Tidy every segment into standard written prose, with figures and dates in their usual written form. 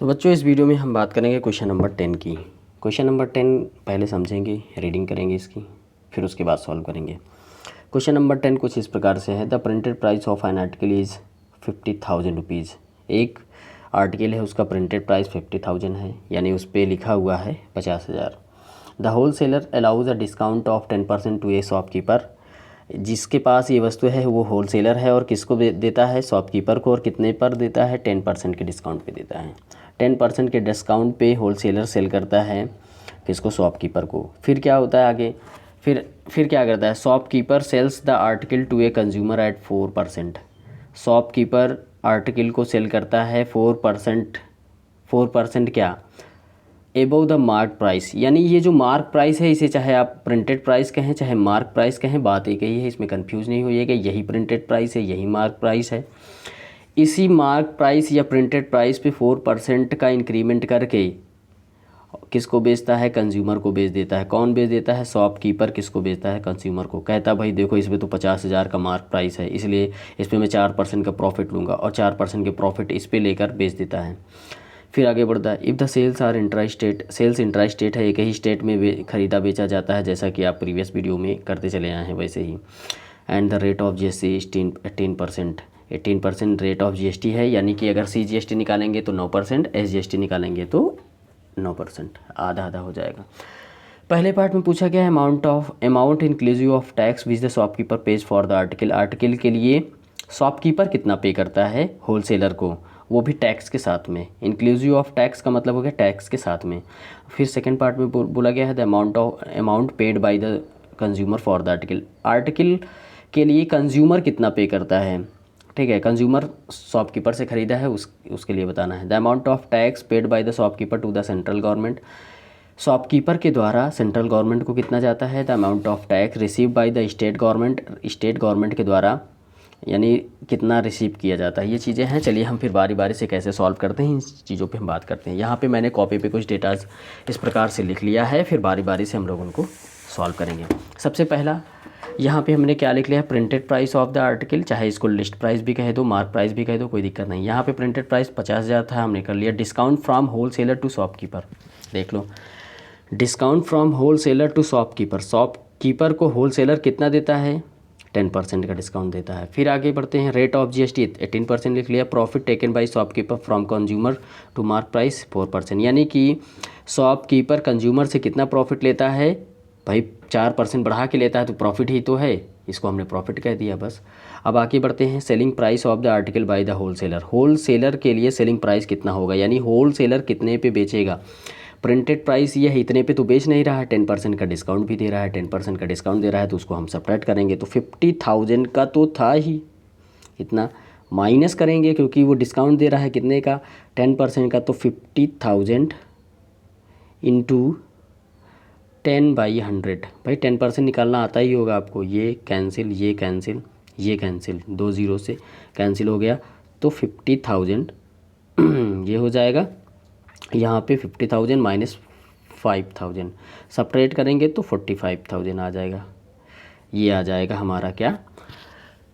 तो बच्चों इस वीडियो में हम बात करेंगे क्वेश्चन नंबर 10 की। क्वेश्चन नंबर 10 पहले समझेंगे, रीडिंग करेंगे इसकी, फिर उसके बाद सॉल्व करेंगे। क्वेश्चन नंबर 10 कुछ इस प्रकार से है। The printed price of an article is 50,000 rupees. एक आर्टिकल है, उसका प्रिंटेड प्राइस 50,000 है, यानी उस पर लिखा हुआ है 50,000। The whole seller allows a discount of 10% to a shopkeeper. जिसके पास ये वस्तु है वो होल सेलर है और किसको देता है? शॉपकीपर को। और कितने पर देता है? 10% के डिस्काउंट पे देता है। 10% के डिस्काउंट पे होल सेलर सेल करता है किसको? शॉपकीपर को। फिर क्या होता है आगे? फिर क्या करता है? Shopkeeper sells the article to a consumer at 4%। Shopkeeper article को सेल करता है 4%। 4% क्या? Above the mark price. यानी ये जो मार्क प्राइस है, इसे चाहे आप प्रिंटेड प्राइस कहें चाहे मार्क प्राइस कहें, बात एक ही है, इसमें कंफ्यूज नहीं होइएगा। यही प्रिंटेड प्राइस है, यही मार्क प्राइस है। इसी मार्क प्राइस या प्रिंटेड प्राइस पे 4% का इंक्रीमेंट करके किसको बेचता है? कंज्यूमर को बेच देता है। कौन बेच देता है? शॉपकीपर। किसको बेचता है? कंज्यूमर को। कहता भाई देखो इस पर तो 50,000 का मार्क प्राइस है, इसलिए इस पर मैं 4% का प्रॉफिट लूँगा, और 4% के प्रॉफिट इस पर लेकर बेच देता है। फिर आगे बढ़ता है। If the sales are intra state. Sales intra state है, एक ही स्टेट में खरीदा बेचा जाता है, जैसा कि आप प्रीवियस वीडियो में करते चले आए हैं वैसे ही। And the rate of GST 18%। 18% rate of GST है, यानी कि अगर CGST निकालेंगे तो 9%, SGST निकालेंगे तो 9%, आधा आधा हो जाएगा। पहले पार्ट में पूछा गया है amount inclusive of tax which the shopkeeper page for the article. Article के लिए शॉपकीपर कितना पे करता है होलसेलर को, वो भी टैक्स के साथ में। इंक्लूसिव ऑफ टैक्स का मतलब हो गया टैक्स के साथ में। फिर सेकंड पार्ट में बोला गया है the amount paid by the consumer for the article. Article के लिए कंज्यूमर कितना पे करता है, ठीक है, कंज्यूमर शॉपकीपर से ख़रीदा है उसके लिए बताना है। The amount of tax paid by the shopkeeper to the central government. Shopkeeper के द्वारा सेंट्रल गवर्नमेंट को कितना जाता है? The amount of tax receive by the state government. State government के द्वारा यानी कितना रिसीव किया जाता है। ये चीज़ें हैं। चलिए हम फिर बारी बारी से कैसे सॉल्व करते हैं, इन चीज़ों पे हम बात करते हैं। यहाँ पे मैंने कॉपी पे कुछ डेटाज इस प्रकार से लिख लिया है, फिर बारी बारी से हम लोग उनको सॉल्व करेंगे। सबसे पहला यहाँ पे हमने क्या लिख लिया है? Printed price of the article, चाहे इसको लिस्ट प्राइस भी कह दो, मार्क प्राइस भी कह दो, कोई दिक्कत नहीं। यहाँ पे प्रिंटेड प्राइस 50,000 था, हमने कर लिया। Discount from wholesaler to shopkeeper, देख लो, discount from wholesaler to shopkeeper. Shopkeeper को होल सेलर कितना देता है? 10% का डिस्काउंट देता है। फिर आगे बढ़ते हैं। रेट ऑफ GST 18% लिख लिया। Profit taken by shopkeeper from consumer to mark price 4%, यानी कि शॉपकीपर कंज्यूमर से कितना प्रॉफिट लेता है भाई? 4% बढ़ा के लेता है, तो प्रॉफिट ही तो है, इसको हमने प्रॉफिट कह दिया बस। अब आगे बढ़ते हैं। Selling price of the article by the whole seller. Wholesaler के लिए सेलिंग प्राइस कितना होगा, यानी होल सेलर कितने पे बेचेगा? प्रिंटेड प्राइस ये है, इतने पे तो बेच नहीं रहा है, 10% का डिस्काउंट भी दे रहा है। 10% का डिस्काउंट दे रहा है तो उसको हम सब्ट्रैक्ट करेंगे, तो 50,000 का तो था ही, इतना माइनस करेंगे क्योंकि वो डिस्काउंट दे रहा है कितने का? 10% का। तो 50,000 इंटू 10/100। भाई 10% निकालना आता ही होगा आपको। ये कैंसिल, ये कैंसिल, ये कैंसिल, 2 ज़ीरो से कैंसिल हो गया, तो 50,000 ये हो जाएगा। यहाँ पे 50,000 माइनस 5,000 सब्ट्रैक्ट करेंगे तो 45,000 आ जाएगा। ये आ जाएगा हमारा क्या?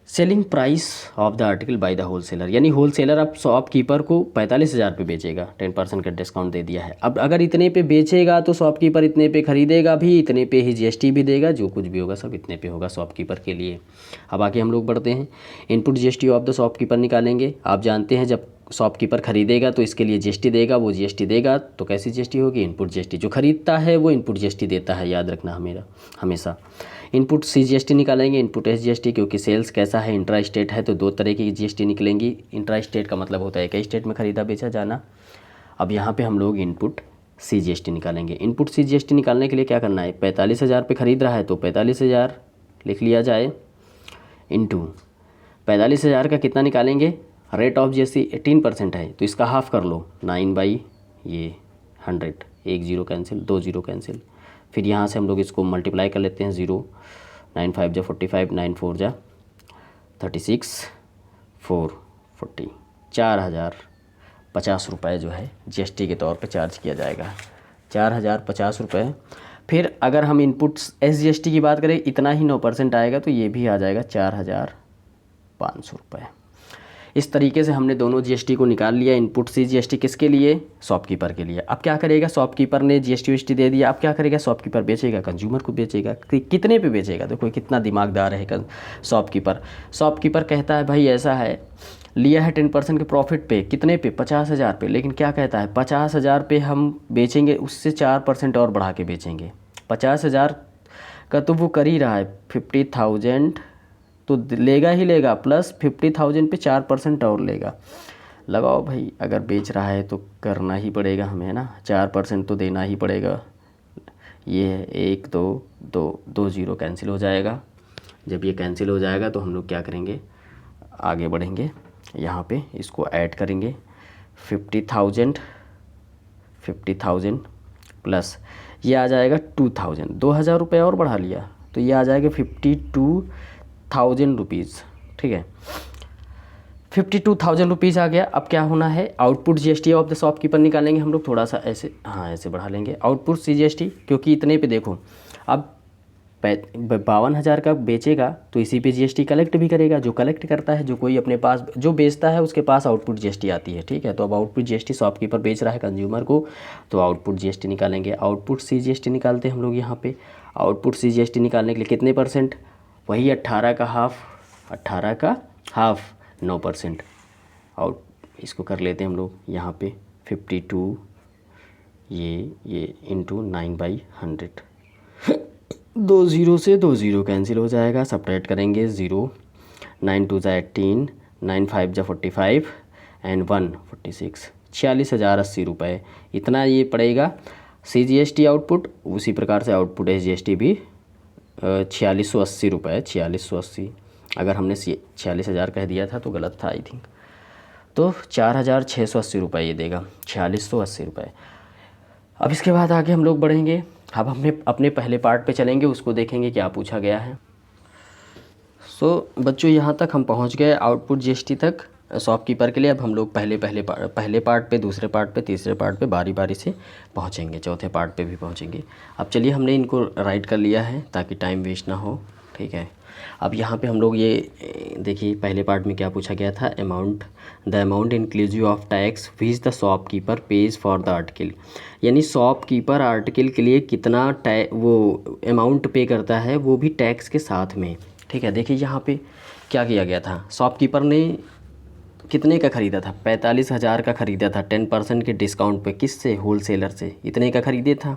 Selling price of the article by the whole seller. यानी होल सेलर अब शॉपकीपर को 45,000 पे बेचेगा, 10% का डिस्काउंट दे दिया है। अब अगर इतने पे बेचेगा तो शॉपकीपर इतने पे खरीदेगा भी, इतने पे ही GST भी देगा, जो कुछ भी होगा सब इतने पे होगा शॉपकीपर के लिए। अब आगे हम लोग बढ़ते हैं। Input GST of the shopkeeper निकालेंगे। आप जानते हैं जब शॉपकीपर खरीदेगा तो इसके लिए GST देगा, वो GST देगा तो कैसी GST होगी? Input GST। जो खरीदता है वो इनपुट GST देता है, याद रखना हमेशा। इनपुट CGST निकालेंगे, इनपुट SGST, क्योंकि सेल्स कैसा है? इंट्रा स्टेट है, तो 2 तरह की GST निकलेंगी। इंट्रा स्टेट का मतलब होता है एक ही स्टेट में खरीदा बेचा जाना। अब यहाँ पे हम लोग इनपुट CGST निकालेंगे। इनपुट CGST निकालने के लिए क्या करना है? 45,000 पे खरीद रहा है तो 45,000 लिख लिया जाए, इंटू 45,000 का कितना निकालेंगे? रेट ऑफ GST 18% है, तो इसका हाफ कर लो, 9/100, 1 ज़ीरो कैंसिल, 2 ज़ीरो कैंसिल। फिर यहाँ से हम लोग इसको मल्टीप्लाई कर लेते हैं। 0 9 5 जा 45, 9 4 जा 36, 4 40, 4,050 रुपये जो है GST के तौर पे चार्ज किया जाएगा, 4,050 रुपये। फिर अगर हम इनपुट SGST की बात करें, इतना ही 9% आएगा, तो ये भी आ जाएगा 4,500 रुपये। इस तरीके से हमने दोनों जीएसटी को निकाल लिया। इनपुट सी जीएसटी किसके लिए? शॉपकीपर के लिए। अब क्या करेगा? शॉपकीपर ने जीएसटी वीएसटी दे दिया, अब क्या करेगा? शॉपकीपर बेचेगा, कंज्यूमर को बेचेगा। कितने पे बेचेगा? देखो कितना दिमागदार है शॉपकीपर। शॉपकीपर कहता है भाई ऐसा है, लिया है 10% के प्रॉफिट पे, कितने पे? 50,000 पे। लेकिन क्या कहता है? 50,000 पे हम बेचेंगे, उससे 4% और बढ़ा के बेचेंगे। 50,000 का तो वो कर ही रहा है, 50,000 तो लेगा ही लेगा, प्लस 50,000 पे 4% और लेगा। लगाओ भाई, अगर बेच रहा है तो करना ही पड़ेगा हमें, है ना, 4% तो देना ही पड़ेगा। ये है 1 2 2 2 0 कैंसिल हो जाएगा। जब ये कैंसिल हो जाएगा तो हम लोग क्या करेंगे? आगे बढ़ेंगे, यहाँ पे इसको ऐड करेंगे। 50,000 प्लस ये आ जाएगा 2,000, 2,000 रुपये और बढ़ा लिया तो ये आ जाएगा 52,000 रुपीज़। ठीक है, 52,000 रुपीज़ आ गया। अब क्या होना है? Output GST of the shopkeeper निकालेंगे हम लोग। थोड़ा सा ऐसे, हाँ ऐसे बढ़ा लेंगे आउटपुट सी जीएसटी, क्योंकि इतने पे देखो अब 52,000 का बेचेगा तो इसी पे जीएसटी कलेक्ट भी करेगा। जो कलेक्ट करता है, जो कोई अपने पास जो बेचता है उसके पास आउटपुट जीएसटी आती है। ठीक है, तो अब आउटपुट जीएसटी शॉपकीपर बेच रहा है कंज्यूमर को, तो आउटपुट जीएसटी निकालेंगे। आउटपुट सी जीएसटी निकालते हैं हम लोग यहाँ पे। आउटपुट सी जीएसटी निकालने के लिए कितने %? वही 18 का हाफ 9%। आउट इसको कर लेते हैं हम लोग यहाँ पे 52 ये इंटू 9/100। 2 0 से 2 0 कैंसिल हो जाएगा, सब्ट्रैक्ट करेंगे 0, 9 2 ज़ा 18, 9 5 ज़ा 45 एंड 1 46, 46,080 रुपये इतना ये पड़ेगा सी जीएसटी आउटपुट। उसी प्रकार से आउटपुट एस जीएसटी भी 4680 रुपये, 4680। अगर हमने 46,000 कह दिया था तो गलत था आई थिंक, तो 4,680 रुपये ये देगा, 4680 रुपये। अब इसके बाद आगे हम लोग बढ़ेंगे। अब हमने अपने पहले पार्ट पे चलेंगे, उसको देखेंगे क्या पूछा गया है। बच्चों यहाँ तक हम पहुँच गए आउटपुट जीएसटी तक शॉपकीपर के लिए। अब हम लोग पहले पार्ट पे, दूसरे पार्ट पे, तीसरे पार्ट पे बारी बारी से पहुँचेंगे, चौथे पार्ट पे भी पहुँचेंगे। अब चलिए, हमने इनको राइट कर लिया है ताकि टाइम वेस्ट ना हो। ठीक है, अब यहाँ पे हम लोग ये देखिए पहले पार्ट में क्या पूछा गया था, the amount inclusive of tax which the shopkeeper page for the article, यानी शॉपकीपर आर्टिकल के लिए कितना वो अमाउंट पे करता है, वो भी टैक्स के साथ में। ठीक है, देखिए यहाँ पे क्या किया गया था, शॉपकीपर ने कितने का ख़रीदा था? 45,000 का ख़रीदा था 10% के डिस्काउंट पे। किससे? होलसेलर से। इतने का ख़रीदे था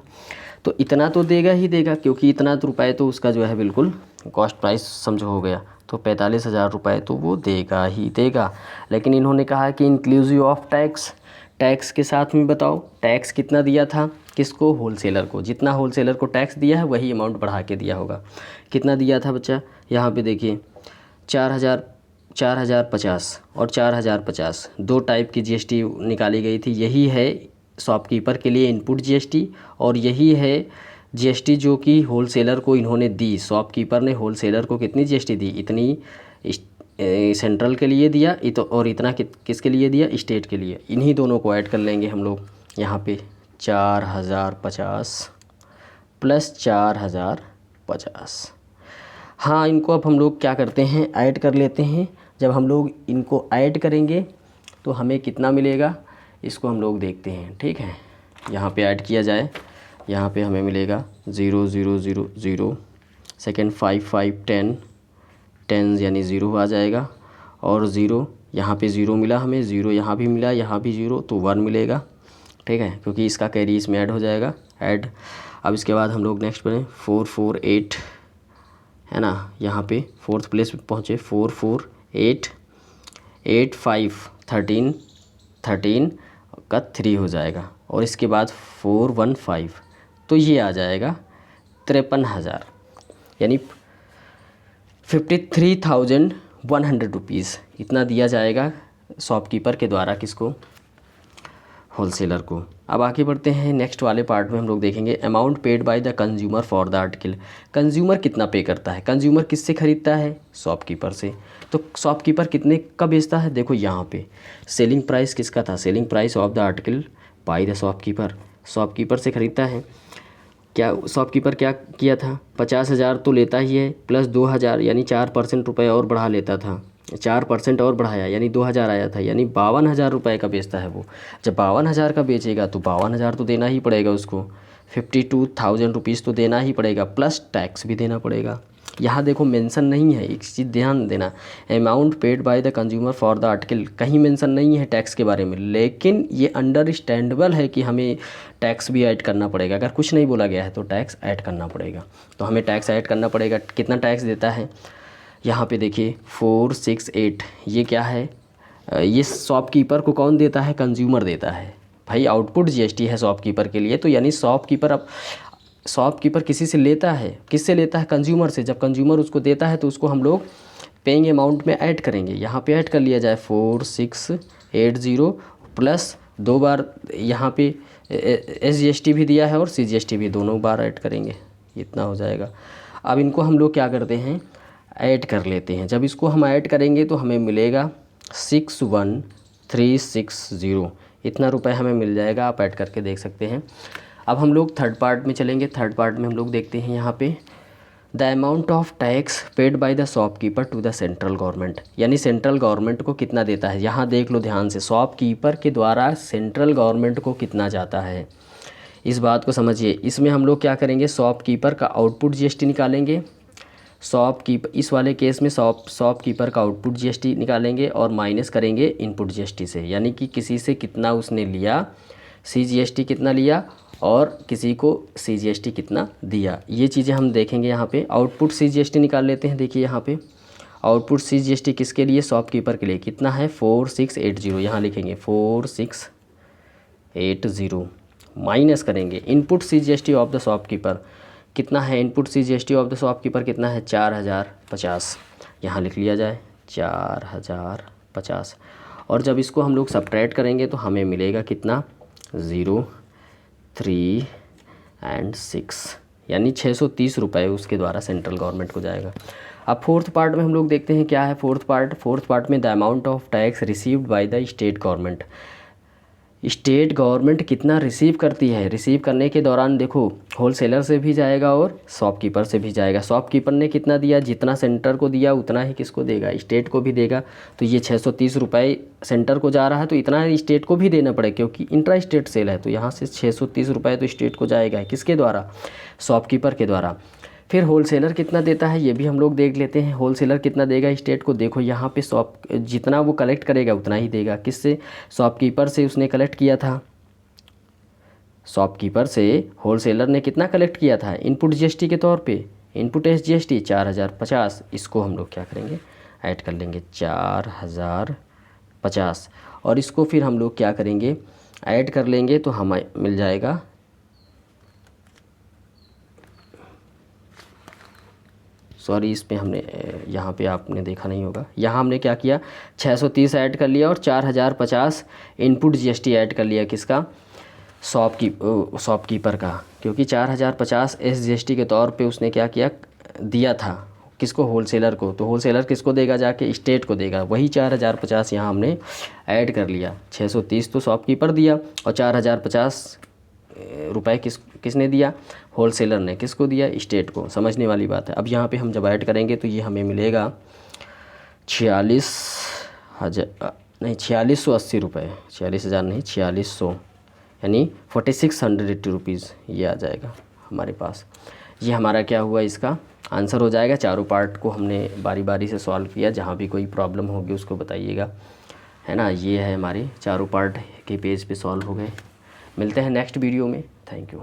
तो इतना तो देगा ही देगा, क्योंकि इतना तो रुपये तो उसका जो है बिल्कुल कॉस्ट प्राइस समझो हो गया, तो 45,000 रुपये तो वो देगा ही देगा। लेकिन इन्होंने कहा कि इंक्लूसिव ऑफ टैक्स, टैक्स के साथ में बताओ टैक्स कितना दिया था, किसको? होलसेलर को। जितना होलसेलर को टैक्स दिया है वही अमाउंट बढ़ा के दिया होगा। कितना दिया था बच्चा? यहाँ पे देखिए 4,050 और 4,050 दो टाइप की जीएसटी निकाली गई थी। यही है शॉपकीपर के लिए इनपुट जीएसटी, और यही है जीएसटी जो कि होलसेलर को इन्होंने दी। शॉपकीपर ने होलसेलर को कितनी जीएसटी दी? इतनी सेंट्रल के लिए दिया, और इतना किसके लिए दिया? स्टेट के लिए। इन्हीं दोनों को ऐड कर लेंगे हम लोग यहाँ पे, 4,050 प्लस 4,050। हाँ, इनको अब हम लोग क्या करते हैं, ऐड कर लेते हैं। जब हम लोग इनको ऐड करेंगे तो हमें कितना मिलेगा, इसको हम लोग देखते हैं। ठीक है, यहाँ पे ऐड किया जाए, यहाँ पे हमें मिलेगा 0 0 0 0, सेकेंड 5 5 10 10 यानी 0 आ जाएगा, और 0 यहाँ पे 0 मिला हमें, 0 यहाँ भी मिला, यहाँ भी 0, तो 1 मिलेगा। ठीक है, क्योंकि इसका कैरी इसमें ऐड हो जाएगा, ऐड। अब इसके बाद हम लोग नेक्स्ट बढ़ें, 4 4 8 है ना, यहाँ पे 4th प्लेस पे पहुँचे, 4 4 8 8 5 13 13 का 3 हो जाएगा, और इसके बाद 4 1 5, तो ये आ जाएगा 53,000, यानी 53,100 रुपीज़ इतना दिया जाएगा शॉपकीपर के द्वारा। किसको? होलसेलर को। अब आगे बढ़ते हैं, नेक्स्ट वाले पार्ट में हम लोग देखेंगे amount paid by the consumer for the article. Consumer कितना पे करता है? कंज्यूमर किससे ख़रीदता है? शॉपकीपर से। तो शॉपकीपर कितने का बेचता है? देखो यहाँ पे सेलिंग प्राइस किसका था? Selling price of the article by the shopkeeper, shopkeeper से ख़रीदता है। क्या शॉपकीपर क्या किया था? 50,000 तो लेता ही है, प्लस 2,000 यानी 4% रुपये और बढ़ा लेता था। 4% और बढ़ाया यानी 2000 आया था, यानी 52,000 रुपये का बेचता है वो। जब 52,000 का बेचेगा तो 52,000 तो देना ही पड़ेगा उसको, 52,000 रुपीज़ तो देना ही पड़ेगा, प्लस टैक्स भी देना पड़ेगा। यहाँ देखो मेंशन नहीं है, एक चीज़ ध्यान देना, amount paid by the consumer for the article, कहीं मेंशन नहीं है टैक्स के बारे में, लेकिन ये अंडरस्टैंडेबल है कि हमें टैक्स भी ऐड करना पड़ेगा। अगर कुछ नहीं बोला गया है तो टैक्स ऐड करना पड़ेगा, तो हमें टैक्स ऐड करना पड़ेगा। कितना टैक्स देता है यहाँ पे देखिए 468, ये क्या है, ये शॉपकीपर को कौन देता है, कंज्यूमर देता है भाई। आउटपुट जीएसटी है शॉपकीपर के लिए, तो यानी शॉपकीपर अब शॉपकीपर किसी से लेता है, किससे लेता है, कंज्यूमर से। जब कंज्यूमर उसको देता है तो उसको हम लोग पेइंग अमाउंट में ऐड करेंगे। यहाँ पे ऐड कर लिया जाए 4680 प्लस 2 बार यहाँ पे SGST भी दिया है और CGST भी, दोनों बार ऐड करेंगे, इतना हो जाएगा। अब इनको हम लोग क्या करते हैं, ऐड कर लेते हैं। जब इसको हम ऐड करेंगे तो हमें मिलेगा 61,360, इतना रुपए हमें मिल जाएगा। आप ऐड करके देख सकते हैं। अब हम लोग थर्ड पार्ट में चलेंगे। थर्ड पार्ट में हम लोग देखते हैं यहाँ पे the amount of tax paid by the shopkeeper to the central government, यानी सेंट्रल गवर्नमेंट को कितना देता है। यहाँ देख लो ध्यान से, शॉपकीपर के द्वारा सेंट्रल गवर्नमेंट को कितना जाता है, इस बात को समझिए। इसमें हम लोग क्या करेंगे, शॉपकीपर का आउटपुट GST निकालेंगे। शॉपकीपर, इस वाले केस में शॉपकीपर का आउटपुट GST निकालेंगे और माइनस करेंगे इनपुट GST से, यानी कि किसी से कितना उसने लिया, CGST कितना लिया और किसी को CGST कितना दिया, ये चीज़ें हम देखेंगे। यहाँ पे आउटपुट CGST निकाल लेते हैं। देखिए यहाँ पे आउटपुट CGST किसके लिए, शॉपकीपर के लिए, कितना है 4680, यहाँ लिखेंगे 4680 माइनस करेंगे input CGST of the shopkeeper, कितना है input CGST of the shopkeeper, कितना है 4050, यहाँ लिख लिया जाए 4050। और जब इसको हम लोग सब्ट्रैक्ट करेंगे तो हमें मिलेगा कितना 0, 3 और 6, यानी 630 रुपये उसके द्वारा सेंट्रल गवर्नमेंट को जाएगा। अब फोर्थ पार्ट में हम लोग देखते हैं क्या है फोर्थ पार्ट में the amount of tax received by the state government, state government कितना रिसीव करती है। रिसीव करने के दौरान देखो होलसेलर से भी जाएगा और शॉपकीपर से भी जाएगा। शॉपकीपर ने कितना दिया, जितना सेंटर को दिया उतना ही किसको देगा, स्टेट को भी देगा। तो ये 630 रुपये सेंटर को जा रहा है तो इतना स्टेट को भी देना पड़ेगा, क्योंकि इंट्रा स्टेट सेल है। तो यहाँ से 630 रुपये तो स्टेट को जाएगा, किसके द्वारा, शॉपकीपर के द्वारा। फिर होलसेलर कितना देता है ये भी हम लोग देख लेते हैं। होलसेलर कितना देगा स्टेट को, देखो यहाँ पे शॉप जितना वो कलेक्ट करेगा उतना ही देगा। किससे, शॉपकीपर से उसने कलेक्ट किया था, शॉपकीपर से होलसेलर ने कितना कलेक्ट किया था इनपुट GST के तौर पे, इनपुट SGST 4050, इसको हम लोग क्या करेंगे, ऐड कर लेंगे 4050 और इसको फिर हम लोग क्या करेंगे, ऐड कर लेंगे तो हमें मिल जाएगा, सॉरी इस पे हमने यहाँ पे आपने देखा नहीं होगा, यहाँ हमने क्या किया 630 ऐड कर लिया और 4050 इनपुट GST ऐड कर लिया, किसका, शॉपकीपर का, क्योंकि 4050 SGST के तौर पे उसने क्या किया, दिया था किसको, होलसेलर को। तो होलसेलर किसको देगा, जाके स्टेट को देगा। वही 4050 यहाँ हमने ऐड कर लिया। 630 तो शॉपकीपर दिया और 4050 रुपए किसने दिया, होलसेलर ने, किसको दिया, स्टेट को। समझने वाली बात है। अब यहाँ पे हम जब ऐड करेंगे तो ये हमें मिलेगा 4680 रुपये, 46,000 नहीं 4600, यानी 4680 रुपीज़ ये आ जाएगा हमारे पास। ये हमारा क्या हुआ, इसका आंसर हो जाएगा। चारों पार्ट को हमने बारी बारी से सॉल्व किया, जहाँ भी कोई प्रॉब्लम होगी उसको बताइएगा, है ना। ये है हमारे चारों पार्ट के पेज पे सॉल्व हो गए। मिलते हैं नेक्स्ट वीडियो में। Thank you.